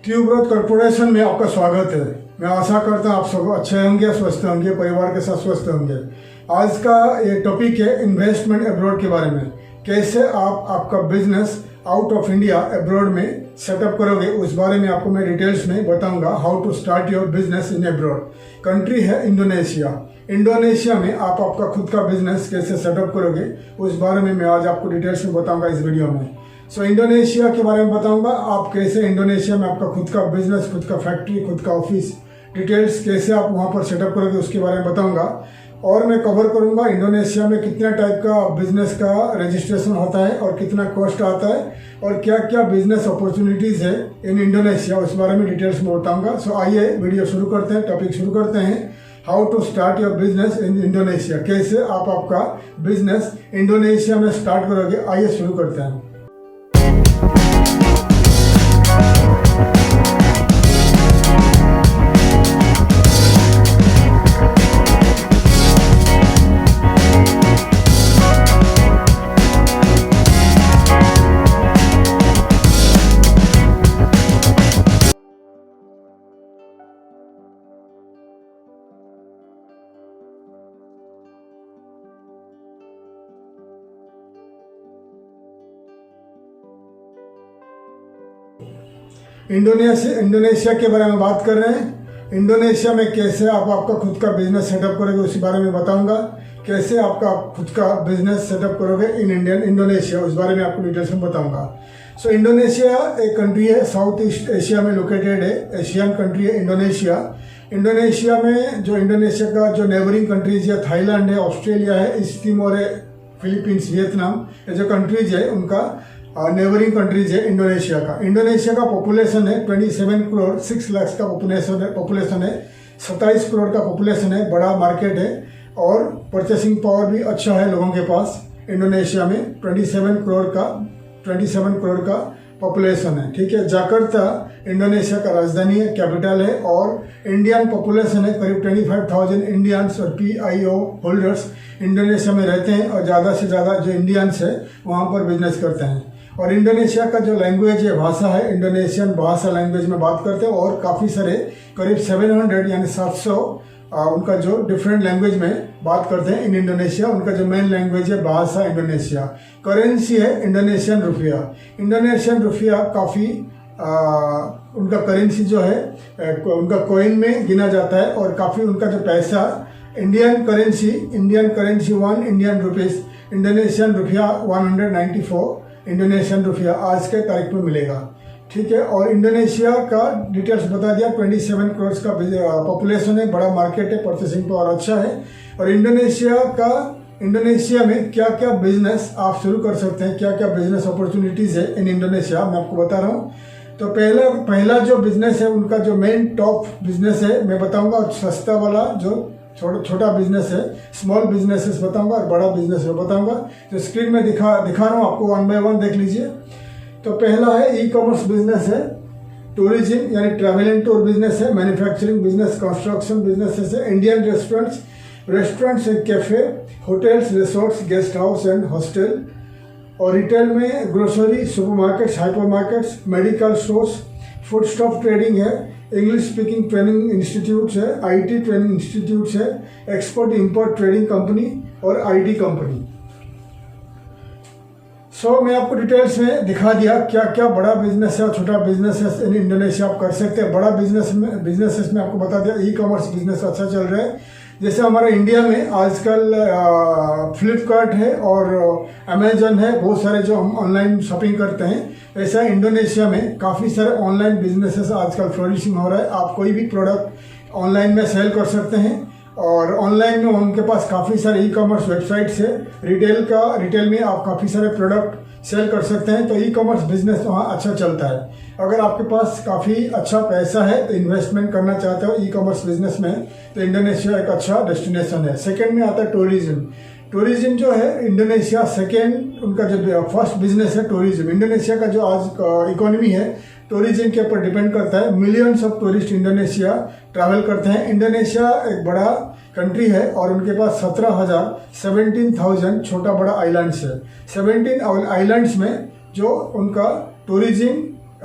Tuberose corporation में आपका स्वागत है। मैं आशा करता हूँ आप सब अच्छे होंगे, स्वस्थ होंगे, परिवार के साथ स्वस्थ होंगे। आज का ये टॉपिक है इन्वेस्टमेंट अब्रॉड के बारे में। कैसे आप आपका business out of India abroad में सेटअप करोगे, उस बारे में आपको मैं डिटेल्स में बताऊंगा। How to start your business in abroad. Country है इंडोनेशिया। इंडोनेशिया में आप आपका खुद का बिजनेस कैसे सेटअप करोगे, उस बारे में मैं आज आपको डिटेल्स में बताऊंगा इस वीडियो में। इंडोनेशिया के बारे में बताऊंगा, आप कैसे इंडोनेशिया में आपका खुद का बिजनेस, खुद का फैक्ट्री, खुद का ऑफिस, डिटेल्स कैसे आप वहां पर सेटअप करोगे उसके बारे में बताऊंगा। और मैं कवर करूंगा इंडोनेशिया में कितना टाइप का बिजनेस का रजिस्ट्रेशन होता है और कितना कॉस्ट आता है और क्या क्या बिजनेस अपॉर्चुनिटीज़ है इन इंडोनेशिया, उस बारे में डिटेल्स में बताऊंगा। आइए वीडियो शुरू करते हैं, टॉपिक शुरू करते हैं। How to start your business in Indonesia. कैसे आप आपका बिजनेस इंडोनेशिया में स्टार्ट करोगे, आइए शुरू करते हैं। इंडोनेशिया के बारे में बात कर रहे हैं। इंडोनेशिया में कैसे आप आपका खुद का बिजनेस सेटअप करोगे उस बारे में बताऊंगा। कैसे आपका खुद का बिजनेस सेटअप करोगे इन इंडोनेशिया, उस बारे में आपको डिटेल्स में बताऊंगा। इंडोनेशिया एक कंट्री है, साउथ ईस्ट एशिया में लोकेटेड है, एशियन कंट्री है इंडोनेशिया। इंडोनेशिया में जो इंडोनेशिया का जो नेबरिंग कंट्रीज है, थाईलैंड है, ऑस्ट्रेलिया है, ईस्ट तिमोर है, फिलीपींस, वियतनाम, ये जो कंट्रीज है उनका नेबरिंग कंट्रीज है इंडोनेशिया का। इंडोनेशिया का पॉपुलेशन है 27 करोड़ 6 लाख का पॉपुलेशन है। 27 करोड़ का पॉपुलेशन है, बड़ा मार्केट है और परचेसिंग पावर भी अच्छा है लोगों के पास। इंडोनेशिया में 27 करोड़ का पॉपुलेशन है, ठीक है। जाकर्ता इंडोनेशिया का राजधानी है, कैपिटल है और इंडियन पॉपुलेशन है करीब 25,000 इंडियंस और PIO होल्डर्स इंडोनेशिया में रहते हैं और ज़्यादा से ज़्यादा जो इंडियंस है वहाँ पर बिजनेस करते हैं। और इंडोनेशिया का जो लैंग्वेज है, भाषा है, इंडोनेशियन भाषा लैंग्वेज में बात करते हैं और काफ़ी सारे करीब 700 यानी 700 उनका जो डिफरेंट लैंग्वेज में बात करते हैं इन इंडोनेशिया। उनका जो मेन लैंग्वेज है भाषा इंडोनेशिया। करेंसी है इंडोनेशियन रुपया। इंडोनेशियन रुपया काफ़ी उनका करेंसी जो है उनका कॉइन में गिना जाता है और काफ़ी उनका जो पैसा Indian currency 1 Indian rupees, Indonesian rupiah 194 Indonesian rupiah आज के तारीख में मिलेगा, ठीक है। और इंडोनेशिया का डिटेल्स बता दिया, 27 करोड़ का पॉपुलेशन है, बड़ा मार्केट है, परचेसिंग पावर अच्छा है। और इंडोनेशिया में क्या क्या बिजनेस आप शुरू कर सकते हैं, क्या क्या बिजनेस अपॉर्चुनिटीज़ है इन इंडोनेशिया, मैं आपको बता रहा हूँ। तो पहला जो बिजनेस है उनका जो मेन टॉप बिजनेस है मैं बताऊंगा, और सस्ता वाला जो छोटा बिजनेस है, स्मॉल बिजनेसेस बताऊंगा और बड़ा बिजनेस है बताऊंगा। तो स्क्रीन में दिखा रहा हूँ आपको, 1 बाय 1 देख लीजिए। तो पहला है ई-कॉमर्स बिजनेस है, टूरिज्म यानी ट्रैवल एंड टूर बिजनेस है, मैन्युफैक्चरिंग बिजनेस, कंस्ट्रक्शन बिजनेस है, Indian restaurants and cafe, hotels, resorts, guest house and hostel. और रिटेल में grocery, supermarkets, हाइपरमार्केट्स, medical stores, food stock trading है, इंग्लिश स्पीकिंग ट्रेनिंग इंस्टीट्यूट्स है, IT training institutes है, export import trading company और IT company. मैं आपको details में दिखा दिया क्या क्या बड़ा बिजनेस है और छोटा बिजनेस है इन इंडोनेशिया आप कर सकते हैं। बड़ा बिजनेसेस में आपको बता दिया, ई-कॉमर्स बिजनेस अच्छा चल रहा है। जैसे हमारे इंडिया में आजकल फ्लिपकार्ट है और अमेजन है, बहुत सारे जो हम ऑनलाइन शॉपिंग करते हैं, ऐसा इंडोनेशिया में काफ़ी सारे ऑनलाइन बिजनेसेस आजकल फ्लोरिशिंग हो रहा है। आप कोई भी प्रोडक्ट ऑनलाइन में सेल कर सकते हैं और ऑनलाइन में उनके पास काफ़ी सारे ई-कॉमर्स वेबसाइट्स है। रिटेल में आप काफ़ी सारे प्रोडक्ट सेल कर सकते हैं, तो ई-कॉमर्स बिजनेस वहाँ अच्छा चलता है। अगर आपके पास काफ़ी अच्छा पैसा है तो इन्वेस्टमेंट करना चाहते हो ई-कॉमर्स बिजनेस में, तो इंडोनेशिया एक अच्छा डेस्टिनेशन है। सेकंड में आता है टूरिज्म जो है इंडोनेशिया सेकेंड, उनका जो फर्स्ट बिजनेस है टूरिज्म। इंडोनेशिया का जो आज इकोनॉमी है टूरिज्म के ऊपर डिपेंड करता है। Millions of tourist Indonesia travel करते हैं। इंडोनेशिया एक बड़ा कंट्री है और उनके पास 17,000 छोटा बड़ा आइलैंड्स है। 17 आइलैंड्स में जो उनका टूरिज्म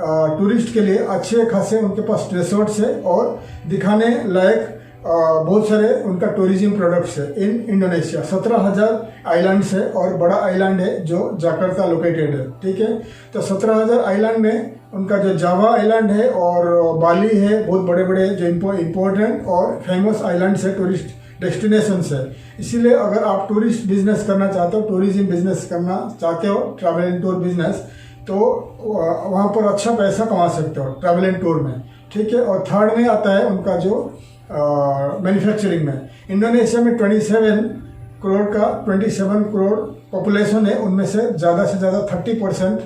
टूरिस्ट के लिए अच्छे खासे उनके पास रिसोर्ट्स है और दिखाने लायक बहुत सारे उनका टूरिज्म प्रोडक्ट्स है इन इंडोनेशिया। 17,000 आइलैंड्स है और बड़ा आइलैंड है जो जाकार्ता लोकेटेड है, ठीक है। तो 17,000 आइलैंड में उनका जो जावा आइलैंड है और बाली है, बहुत बड़े बड़े जो इम्पोर्टेंट और फेमस आइलैंड्स है, टूरिस्ट डेस्टिनेशंस है। इसीलिए अगर आप टूरिस्ट बिजनेस करना चाहते हो, टूरिज्म बिजनेस करना चाहते हो, ट्रैवल एंड टूर बिजनेस, तो वहाँ पर अच्छा पैसा कमा सकते हो ट्रैवल एंड टूर में, ठीक है। और थर्ड में आता है उनका जो मैन्युफैक्चरिंग में। इंडोनेशिया में 27 करोड़ पॉपुलेशन है, उनमें से ज़्यादा 30%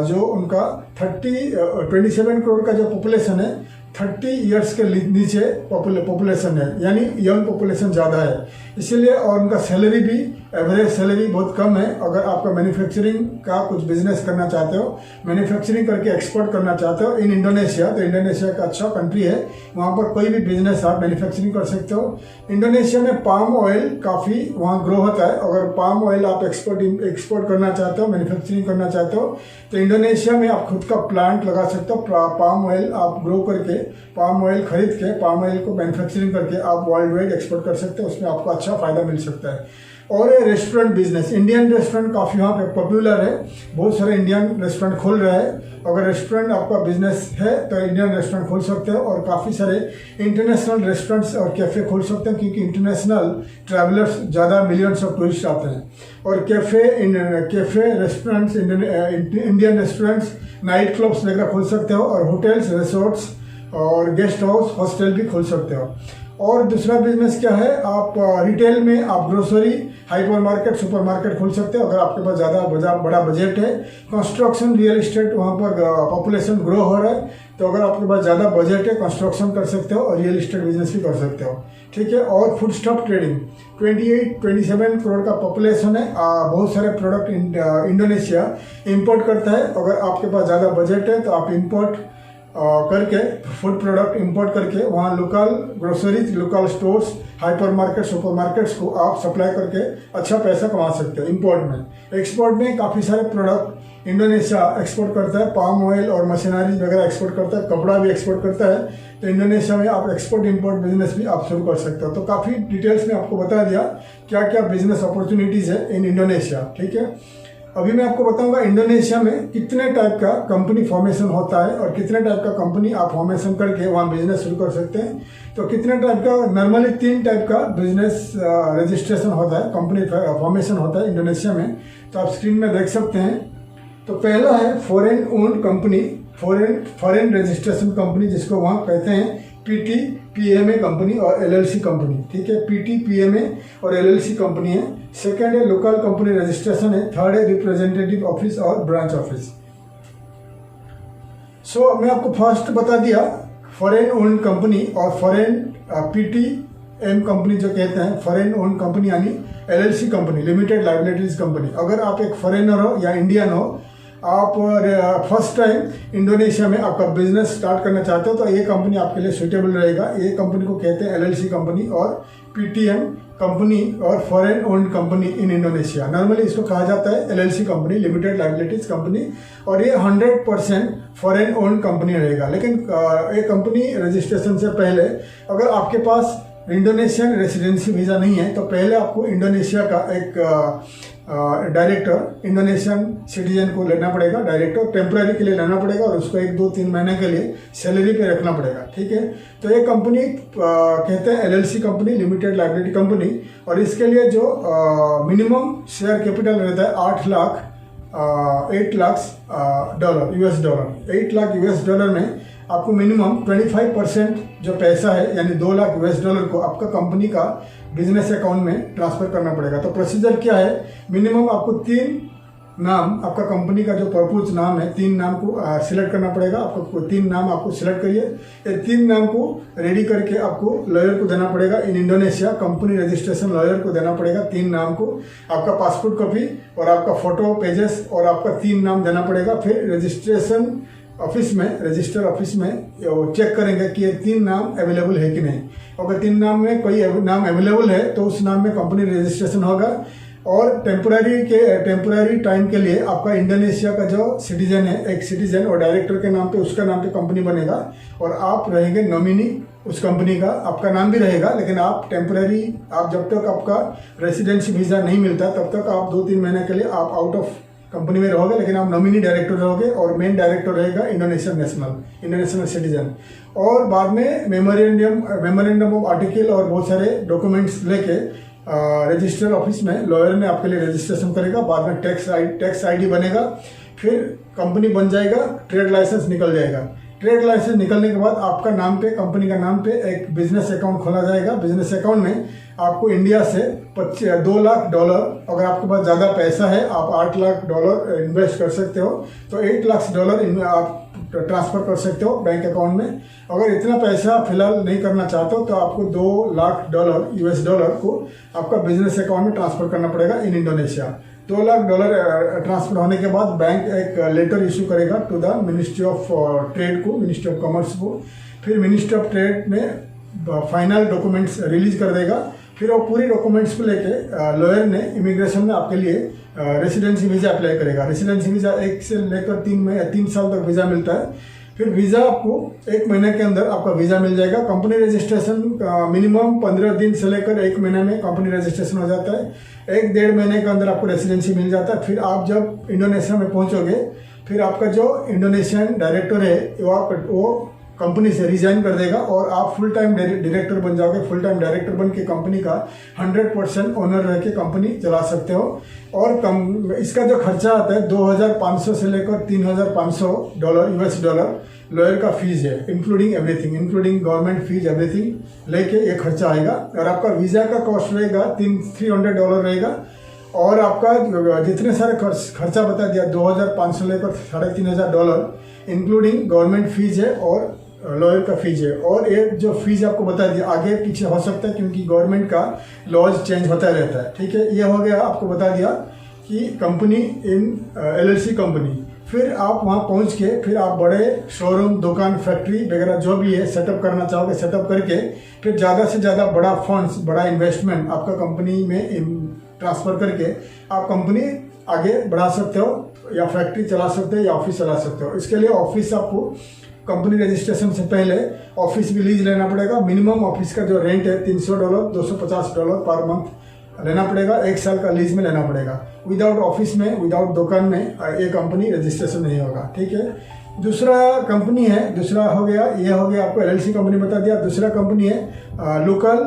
जो उनका 27 करोड़ का जो पॉपुलेशन है 30 इयर्स के नीचे पॉपुलेशन है, यानी यंग पॉपुलेशन ज़्यादा है इसीलिए। और उनका सैलरी भी एवरेज सैलरी बहुत कम है। अगर आपका मैन्युफैक्चरिंग का कुछ बिजनेस करना चाहते हो, मैन्युफैक्चरिंग करके एक्सपोर्ट करना चाहते हो इन इंडोनेशिया, तो इंडोनेशिया का अच्छा कंट्री है, वहाँ पर कोई भी बिजनेस आप मैन्युफैक्चरिंग कर सकते हो। इंडोनेशिया में पाम ऑयल काफ़ी वहाँ ग्रो होता है। अगर पाम ऑयल आप एक्सपोर्ट करना चाहते हो, मैन्युफैक्चरिंग करना चाहते हो, तो इंडोनेशिया में आप खुद का प्लांट लगा सकते हो। पाम ऑयल आप ग्रो करके, पाम ऑयल खरीद के, पाम ऑयल को मैन्युफैक्चरिंग करके आप वर्ल्ड वाइड एक्सपोर्ट कर सकते हो, उसमें आपको अच्छा फायदा मिल सकता है। और रेस्टोरेंट बिजनेस, इंडियन रेस्टोरेंट काफ़ी वहाँ पे पॉपुलर है, बहुत सारे इंडियन रेस्टोरेंट खोल रहे हैं। अगर रेस्टोरेंट आपका बिजनेस है तो इंडियन रेस्टोरेंट खोल सकते हो और काफ़ी सारे इंटरनेशनल रेस्टोरेंट्स और कैफ़े खोल सकते हैं, क्योंकि इंटरनेशनल ट्रैवलर्स ज़्यादा मिलियंस ऑफ टूरिस्ट आते हैं। और cafe restaurants, Indian restaurants, night clubs वगैरह खोल सकते हो और होटल्स, रिसोर्ट्स और गेस्ट हाउस, हॉस्टल भी खोल सकते हो। और दूसरा बिजनेस क्या है, आप रिटेल में आप grocery, hyper market, super market खोल सकते हो अगर आपके पास ज़्यादा बड़ा बजट है। कंस्ट्रक्शन, रियल इस्टेट, वहाँ पर पॉपुलेशन ग्रो हो रहा है, तो अगर आपके पास ज़्यादा बजट है, कंस्ट्रक्शन कर सकते हो और रियल इस्टेट बिजनेस भी कर सकते हो, ठीक है। और फूड स्टॉक ट्रेडिंग, 27 करोड़ का पॉपुलेशन है, बहुत सारे प्रोडक्ट इंडोनेशिया इंपोर्ट करता है। अगर आपके पास ज़्यादा बजट है तो आप इंपोर्ट करके, फूड प्रोडक्ट इंपोर्ट करके वहाँ local groceries, local stores, hyper market, super markets को आप सप्लाई करके अच्छा पैसा कमा सकते हो इंपोर्ट में। एक्सपोर्ट में काफ़ी सारे प्रोडक्ट इंडोनेशिया एक्सपोर्ट करता है, पाम ऑयल और मशीनरी वगैरह एक्सपोर्ट करता है, कपड़ा भी एक्सपोर्ट करता है। तो इंडोनेशिया में आप एक्सपोर्ट इंपोर्ट बिजनेस भी आप शुरू कर सकते हो। तो काफ़ी डिटेल्स में आपको बता दिया क्या क्या बिजनेस अपॉर्चुनिटीज़ है इन इंडोनेशिया, ठीक है। अभी मैं आपको बताऊंगा इंडोनेशिया में कितने टाइप का कंपनी फॉर्मेशन होता है और कितने टाइप का कंपनी आप फॉर्मेशन करके वहाँ बिजनेस शुरू कर सकते हैं। तो कितने टाइप का, नॉर्मली 3 टाइप का बिजनेस रजिस्ट्रेशन होता है, कंपनी फॉर्मेशन होता है इंडोनेशिया में, तो आप स्क्रीन में देख सकते हैं। तो पहला है foreign owned company, foreign registration company, जिसको वहाँ कहते हैं पीटी पीएमए कंपनी और एलएलसी कंपनी, ठीक है। पीटी पीएमए और एलएलसी कंपनी है। सेकंड है लोकल कंपनी रजिस्ट्रेशन है। थर्ड है रिप्रेजेंटेटिव ऑफिस और ब्रांच ऑफिस। सो मैं आपको फर्स्ट बता दिया फॉरेन ओन्ड कंपनी और फॉरेन पीटीएम कंपनी जो कहते हैं, फॉरेन ओन्ड कंपनी यानी LLC company, limited liabilities company. अगर आप एक फॉरेनर हो या इंडियन हो, आप फर्स्ट टाइम इंडोनेशिया में आपका बिजनेस स्टार्ट करना चाहते हो, तो ये कंपनी आपके लिए सूटेबल रहेगा। ये कंपनी को कहते हैं एलएलसी कंपनी और पीटीएम कंपनी और foreign owned company in Indonesia. Normally इसको कहा जाता है LLC company, limited liabilities company, और ये 100% फॉरेन ओन्ड कंपनी रहेगा। लेकिन ये कंपनी रजिस्ट्रेशन से पहले अगर आपके पास इंडोनेशियन रेसिडेंसी वीज़ा नहीं है, तो पहले आपको इंडोनेशिया का एक डायरेक्टर, इंडोनेशियन सिटीजन को लेना पड़ेगा, डायरेक्टर टेम्पररी के लिए लेना पड़ेगा और उसको 1, 2, 3 महीने के लिए सैलरी पे रखना पड़ेगा, ठीक है। तो ये कंपनी कहते हैं LLC company, limited liability company, और इसके लिए जो मिनिमम शेयर कैपिटल रहता है 8 लाख $8 US डॉलर में आपको मिनिमम 25% जो पैसा है यानी $2 लाख को आपका कंपनी का बिजनेस अकाउंट में ट्रांसफर करना पड़ेगा। तो प्रोसीजर क्या है, मिनिमम आपको 3 नाम, आपका कंपनी का जो प्रपोज नाम है, 3 नाम को सिलेक्ट करना पड़ेगा। आपको 3 नाम आपको सिलेक्ट करिए, ये 3 नाम को रेडी करके आपको लॉयर को देना पड़ेगा in Indonesia, company registration lawyer को देना पड़ेगा 3 नाम को, आपका पासपोर्ट कॉपी और आपका फोटो पेजेस और आपका 3 नाम देना पड़ेगा। फिर रजिस्ट्रेशन ऑफिस में, रजिस्टर ऑफिस में चेक करेंगे कि ये 3 नाम अवेलेबल है कि नहीं। अगर 3 नाम में कोई नाम अवेलेबल है तो उस नाम में कंपनी रजिस्ट्रेशन होगा। और टेम्पररी टाइम के लिए आपका इंडोनेशिया का जो सिटीजन है, एक सिटीजन और डायरेक्टर के नाम पे, उसका नाम पे कंपनी बनेगा और आप रहेंगे नॉमिनी उस कंपनी का। आपका नाम भी रहेगा, लेकिन आप टेम्पररी, आप जब तक आपका रेसिडेंसी वीज़ा नहीं मिलता तब तक आप 2-3 महीने के लिए आप आउट ऑफ कंपनी में रहोगे, लेकिन आप नॉमिनी डायरेक्टर रहोगे और मेन डायरेक्टर रहेगा इंडोनेशियन सिटीजन। और बाद में मेमोरेंडम ऑफ आर्टिकल और बहुत सारे डॉक्यूमेंट्स लेके रजिस्टर ऑफिस में लॉयर ने आपके लिए रजिस्ट्रेशन करेगा। बाद में टैक्स आईडी बनेगा, फिर कंपनी बन जाएगा, ट्रेड लाइसेंस निकल जाएगा। ट्रेड लाइसेंस निकलने के बाद आपका नाम पे, कंपनी का नाम पे एक बिजनेस अकाउंट खोला जाएगा। बिजनेस अकाउंट में आपको इंडिया से $2 लाख, अगर आपके पास ज़्यादा पैसा है, आप $8 लाख इन्वेस्ट कर सकते हो, तो $8 लाख आप ट्रांसफ़र कर सकते हो बैंक अकाउंट में। अगर इतना पैसा फिलहाल नहीं करना चाहते हो तो आपको $2 लाख US डॉलर को आपका बिजनेस अकाउंट में ट्रांसफ़र करना पड़ेगा इन इंडोनेशिया। $2 लाख ट्रांसफर होने के बाद बैंक एक लेटर इशू करेगा to the ministry of trade को, मिनिस्ट्री ऑफ कॉमर्स को। फिर मिनिस्ट्री ऑफ ट्रेड में फाइनल डॉक्यूमेंट्स रिलीज कर देगा। फिर वो पूरी डॉक्यूमेंट्स को लेके लॉयर ने इमिग्रेशन में आपके लिए रेसिडेंसी वीज़ा अप्लाई करेगा। रेसिडेंसी वीज़ा 1 से लेकर 3 साल तक वीज़ा मिलता है। फिर वीज़ा आपको 1 महीने के अंदर आपका वीज़ा मिल जाएगा। कंपनी रजिस्ट्रेशन मिनिमम 15 दिन से लेकर 1 महीने में कंपनी रजिस्ट्रेशन हो जाता है। 1-1.5 महीने के अंदर आपको रेसिडेंसी मिल जाता है। फिर आप जब इंडोनेशिया में पहुंचोगे, फिर आपका जो इंडोनेशियन डायरेक्टर है वो कंपनी से रिजाइन कर देगा और आप फुल टाइम डायरेक्टर बन जाओगे। फुल टाइम डायरेक्टर बन के कंपनी का 100% ओनर रह के कंपनी चला सकते हो। और इसका जो खर्चा आता है 2,500 से लेकर $3,500 US डॉलर लॉयर का फीस है, including everything, including government fees everything लेके ये खर्चा आएगा। और आपका वीज़ा का कॉस्ट रहेगा $300 रहेगा। और आपका जितने सारे खर्चा बता दिया, 2,500 लेकर $3,500 इंक्लूडिंग गवर्नमेंट फीस है और लॉयर का फीस है। और ये जो फीस आपको बता दिया आगे पीछे हो सकता है, क्योंकि गवर्नमेंट का लॉज चेंज होता रहता है। ठीक है, ये हो गया, आपको बता दिया कि कंपनी इन LLC कंपनी। फिर आप वहाँ पहुँच के फिर आप बड़े शोरूम, दुकान, फैक्ट्री वगैरह जो भी है सेटअप करना चाहोगे, सेटअप करके फिर ज़्यादा से ज़्यादा बड़ा फंड्स, बड़ा इन्वेस्टमेंट आपका कंपनी में ट्रांसफ़र करके आप कंपनी आगे बढ़ा सकते हो, या फैक्ट्री चला सकते हो, या ऑफिस चला सकते हो। इसके लिए ऑफिस आपको कंपनी रजिस्ट्रेशन से पहले ऑफिस भी लीज लेना पड़ेगा। मिनिमम ऑफिस का जो रेंट है $300, $250 पर मंथ लेना पड़ेगा। 1 साल का लीज में लेना पड़ेगा। विदाउट ऑफिस में, विदाउट दुकान में ये कंपनी रजिस्ट्रेशन नहीं होगा। ठीक है, दूसरा कंपनी है, दूसरा हो गया, ये हो गया आपको LLC कंपनी बता दिया। दूसरा कंपनी है local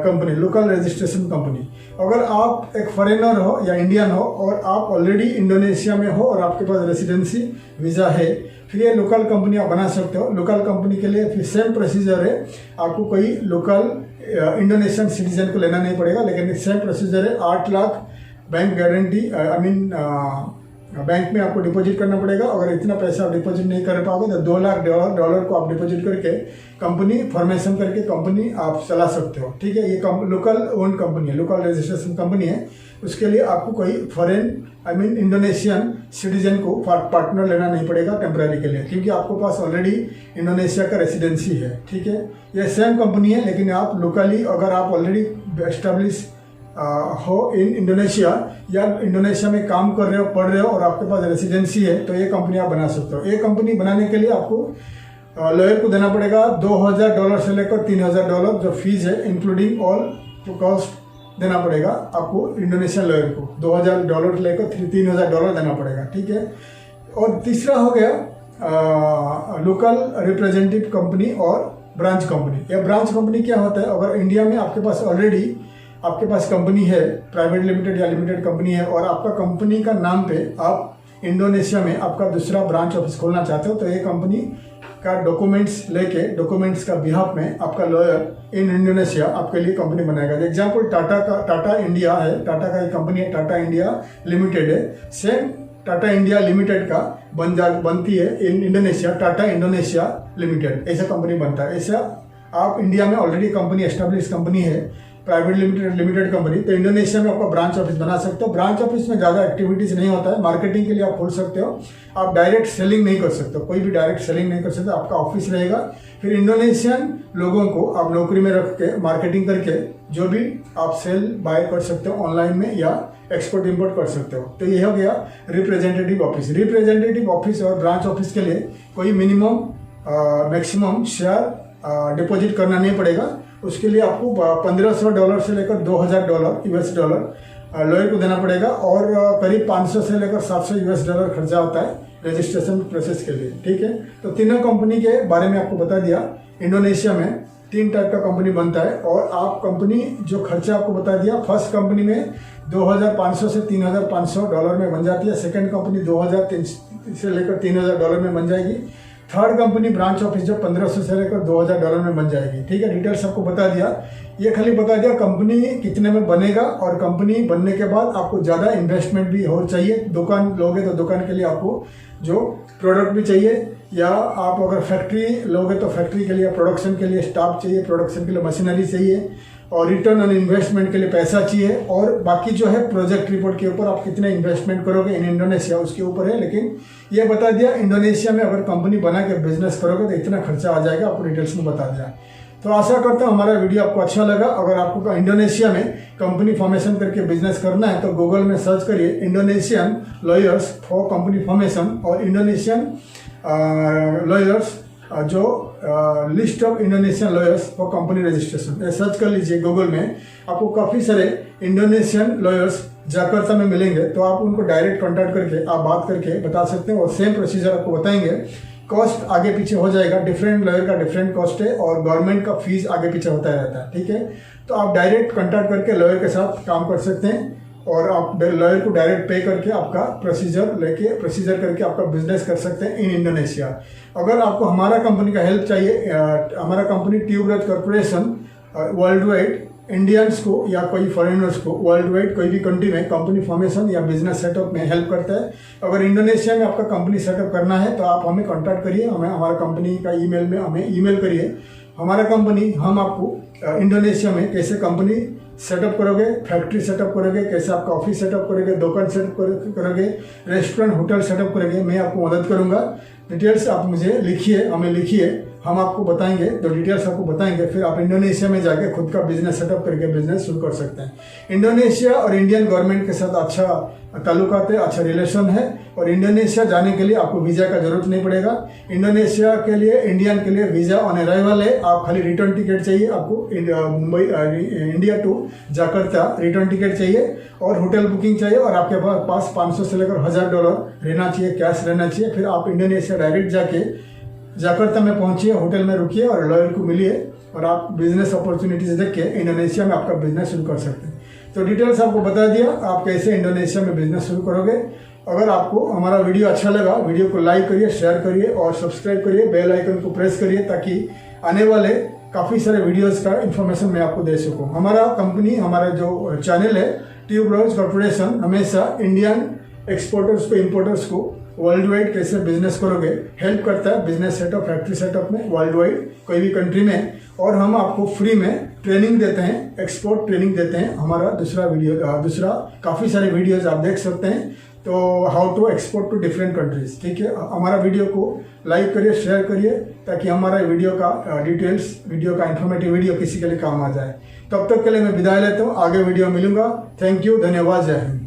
company, local registration company. अगर आप एक फॉरेनर हो या इंडियन हो और आप ऑलरेडी इंडोनेशिया में हो और आपके पास रेसिडेंसी वीज़ा है, फिर ये लोकल कंपनी आप बना सकते हो। लोकल कंपनी के लिए फिर सेम प्रोसीजर है, आपको कोई लोकल इंडोनेशियन सिटीजन को लेना नहीं पड़ेगा, लेकिन सेम प्रोसीजर है। 8 लाख बैंक गारंटी, बैंक में आपको डिपॉजिट करना पड़ेगा। अगर इतना पैसा आप डिपॉजिट नहीं कर पाओगे तो $2 लाख को आप डिपॉजिट करके कंपनी फॉर्मेशन करके कंपनी आप चला सकते हो। ठीक है, ये लोकल ओन कंपनी है, लोकल रजिस्ट्रेशन कंपनी है। उसके लिए आपको कोई फॉरेन इंडोनेशियन सिटीजन को पार्टनर लेना नहीं पड़ेगा टेम्पररी के लिए, क्योंकि आपको पास ऑलरेडी इंडोनेशिया का रेसिडेंसी है। ठीक है, ये सेम कंपनी है, लेकिन आप लोकली, अगर आप ऑलरेडी एस्टेब्लिश हो इन इंडोनेशिया या इंडोनेशिया में काम कर रहे हो, पढ़ रहे हो और आपके पास रेसिडेंसी है, तो ये कंपनी आप बना सकते हो। ये कंपनी बनाने के लिए आपको लॉयर को देना पड़ेगा $2,000 से लेकर $3,000 जो फीस है, इंक्लूडिंग ऑल कॉस्ट देना पड़ेगा आपको इंडोनेशियन लॉयर को। $2,000 से लेकर $3,000 देना पड़ेगा। ठीक है, और तीसरा हो गया लोकल रिप्रेजेंटेटिव कंपनी और ब्रांच कंपनी। यह ब्रांच कंपनी क्या होता है, अगर इंडिया में आपके पास ऑलरेडी आपके पास कंपनी है, प्राइवेट लिमिटेड या लिमिटेड कंपनी है, और आपका कंपनी का नाम पे आप इंडोनेशिया में आपका दूसरा ब्रांच ऑफिस खोलना चाहते हो, तो ये कंपनी का डॉक्यूमेंट्स लेके, डॉक्यूमेंट्स का बिहाफ में आपका लॉयर इन इंडोनेशिया आपके लिए कंपनी बनाएगा। एग्जाम्पल टाटा इंडिया है, टाटा का एक कंपनी है, टाटा इंडिया लिमिटेड है। सेम टाटा इंडिया लिमिटेड का बनती है in Indonesia, Tata Indonesia limited, ऐसा कंपनी बनता है। ऐसा आप इंडिया में ऑलरेडी कंपनी एस्टेब्लिश कंपनी है, प्राइवेट लिमिटेड कंपनी, तो इंडोनेशिया में आपका ब्रांच ऑफिस बना सकते हो। ब्रांच ऑफिस में ज़्यादा एक्टिविटीज़ नहीं होता है, मार्केटिंग के लिए आप खोल सकते हो, आप डायरेक्ट सेलिंग नहीं कर सकते, कोई भी डायरेक्ट सेलिंग नहीं कर सकते, आपका ऑफिस रहेगा। फिर इंडोनेशियन लोगों को आप नौकरी में रख के मार्केटिंग करके जो भी आप सेल बाय कर सकते हो ऑनलाइन में या एक्सपोर्ट इंपोर्ट कर सकते हो। तो ये हो गया रिप्रेजेंटेटिव ऑफिस। रिप्रेजेंटेटिव ऑफिस और ब्रांच ऑफिस के लिए कोई मिनिमम मैक्सिमम शेयर डिपॉजिट करना नहीं पड़ेगा। उसके लिए आपको $1500 से लेकर $2000 US डॉलर लॉयर को देना पड़ेगा और करीब 500 से लेकर 700 US डॉलर खर्चा होता है रजिस्ट्रेशन प्रोसेस के लिए, ठीक है। तो तीनों कंपनी के बारे में आपको बता दिया। इंडोनेशिया में 3 टाइप का कंपनी बनता है और आप कंपनी जो खर्चा आपको बता दिया, फर्स्ट कंपनी में 2500 से $3500 में बन जाती है, सेकेंड कंपनी 2000 से लेकर $3000 में बन जाएगी, थर्ड कंपनी ब्रांच ऑफिस जो 1500 से लेकर $2000 में बन जाएगी, ठीक है। डिटेल्स आपको बता दिया। ये खाली बता दिया कंपनी कितने में बनेगा और कंपनी बनने के बाद आपको ज़्यादा इन्वेस्टमेंट भी हो चाहिए। दुकान लोगे तो दुकान के लिए आपको जो प्रोडक्ट भी चाहिए, या आप अगर फैक्ट्री लोगे तो फैक्ट्री के लिए प्रोडक्शन के लिए स्टाफ चाहिए, प्रोडक्शन के लिए मशीनरी चाहिए और रिटर्न ऑन इन्वेस्टमेंट के लिए पैसा चाहिए, और बाकी जो है प्रोजेक्ट रिपोर्ट के ऊपर आप कितने इन्वेस्टमेंट करोगे इन इंडोनेशिया उसके ऊपर है। लेकिन ये बता दिया इंडोनेशिया में अगर कंपनी बना के बिजनेस करोगे तो इतना खर्चा आ जाएगा, आपको डिटेल्स में बता दिया। तो आशा करता हूँ हमारा वीडियो आपको अच्छा लगा। अगर आपको इंडोनेशिया में कंपनी फॉर्मेशन करके बिजनेस करना है तो गूगल में सर्च करिए Indonesian lawyers for company formation और इंडोनेशियन लॉयर्स जो list of Indonesian lawyers for company registration, ये सर्च कर लीजिए गूगल में। आपको काफ़ी सारे इंडोनेशियन लॉयर्स जाकर्ता में मिलेंगे, तो आप उनको डायरेक्ट कॉन्टैक्ट करके आप बात करके बता सकते हैं और सेम प्रोसीजर आपको बताएंगे। कॉस्ट आगे पीछे हो जाएगा, डिफरेंट लॉयर का डिफरेंट कॉस्ट है और गवर्नमेंट का फीस आगे पीछे होता रहता है, ठीक है। तो आप डायरेक्ट कॉन्टैक्ट करके लॉयर के साथ काम कर सकते हैं और आप लॉयर को डायरेक्ट पे करके आपका प्रोसीजर करके आपका बिजनेस कर सकते हैं इन इंडोनेशिया। अगर आपको हमारा कंपनी का हेल्प चाहिए, हमारा कंपनी ट्यूबरज कॉर्पोरेशन वर्ल्ड वाइड इंडियंस को या कोई फॉरेनर्स को वर्ल्ड वाइड कोई भी कंट्री में कंपनी फॉर्मेशन या बिजनेस सेटअप में हेल्प करता है। अगर इंडोनेशिया में आपका कंपनी सेटअप करना है तो आप हमें कांटेक्ट करिए, हमें हमारा कंपनी का ईमेल में हमें ईमेल करिए। हमारा कंपनी हम आपको इंडोनेशिया में कैसे कंपनी सेटअप करोगे, फैक्ट्री सेटअप करोगे, कैसे आपका ऑफिस सेटअप करोगे, दुकान सेटअप करोगे, रेस्टोरेंट होटल सेटअप करोगे, मैं आपको मदद करूंगा। डिटेल्स आप मुझे लिखिए, हमें लिखिए, हम आपको बताएंगे, तो डिटेल्स आपको बताएंगे, फिर आप इंडोनेशिया में जाके खुद का बिजनेस सेटअप करके बिजनेस शुरू कर सकते हैं। इंडोनेशिया और इंडियन गवर्नमेंट के साथ अच्छा ताल्लुकात है, अच्छा रिलेशन है और इंडोनेशिया जाने के लिए आपको वीज़ा का जरूरत नहीं पड़ेगा। इंडोनेशिया के लिए इंडियन के लिए वीज़ा ऑन अराइवल है, आप खाली रिटर्न टिकट चाहिए, आपको Mumbai India to Jakarta return ticket चाहिए और होटल बुकिंग चाहिए और आपके पास 500 से लेकर $1000 रहना चाहिए, कैश रहना चाहिए। फिर आप इंडोनेशिया डायरेक्ट जाके जाकर्ता में पहुंचिए, होटल में रुकिए और लॉयर को मिलिए और आप बिजनेस अपॉर्चुनिटीज देख के इंडोनेशिया में आपका बिजनेस शुरू कर सकते हैं। तो डिटेल्स आपको बता दिया आप कैसे इंडोनेशिया में बिजनेस शुरू करोगे। अगर आपको हमारा वीडियो अच्छा लगा, वीडियो को लाइक करिए, शेयर करिए और सब्सक्राइब करिए, बेल आइकन को प्रेस करिए ताकि आने वाले काफ़ी सारे वीडियोस का इन्फॉर्मेशन मैं आपको दे सकूँ। हमारा कंपनी, हमारा जो चैनल है ट्यूबरज कॉर्पोरेशन, हमेशा इंडियन एक्सपोर्टर्स को, इम्पोर्टर्स को वर्ल्ड वाइड कैसे बिजनेस करोगे हेल्प करता है, बिजनेस सेटअप, फैक्ट्री सेटअप में वर्ल्ड वाइड कोई भी कंट्री में। और हम आपको फ्री में ट्रेनिंग देते हैं, एक्सपोर्ट ट्रेनिंग देते हैं। हमारा दूसरा काफ़ी सारे वीडियोज आप देख सकते हैं, तो how to export to different countries, ठीक है। हमारा वीडियो को लाइक करिए, शेयर करिए ताकि हमारा वीडियो का डिटेल्स, वीडियो का इन्फॉर्मेटिव वीडियो किसी के लिए काम आ जाए। तब तक के लिए मैं विदाई लेता हूँ, आगे वीडियो मिलूंगा। थैंक यू, धन्यवाद, जय हिंद।